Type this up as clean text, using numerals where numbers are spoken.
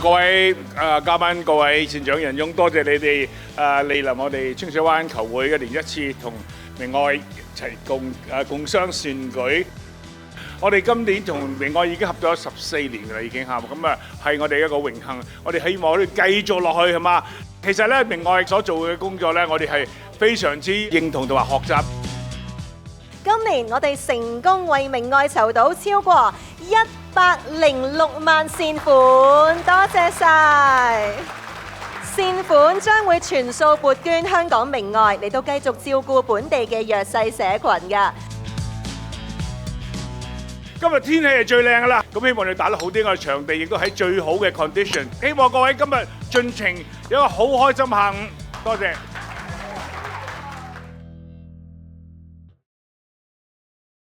各位嘉賓、各位善長仁翁，多謝你哋蒞臨我哋清水灣球會一年一次同明愛一齊共襄善舉。我哋今年同明愛已經合作咗14年㗎啦，已經嚇，咁啊係我哋一個榮幸。我哋希望可以繼續落去係嘛？其實咧，明愛所做嘅工作咧，我哋係非常之認同同埋學習。今年我哋成功為明愛籌到超過106萬善款，多謝晒！善款將會全數撥捐香港明愛，嚟到繼續照顧本地嘅弱勢社群㗎。今日天氣係最靚㗎啦，咁希望你打得好啲，我哋場地亦都喺最好嘅 condition。希望各位今日盡情有一個好開心下午，多謝。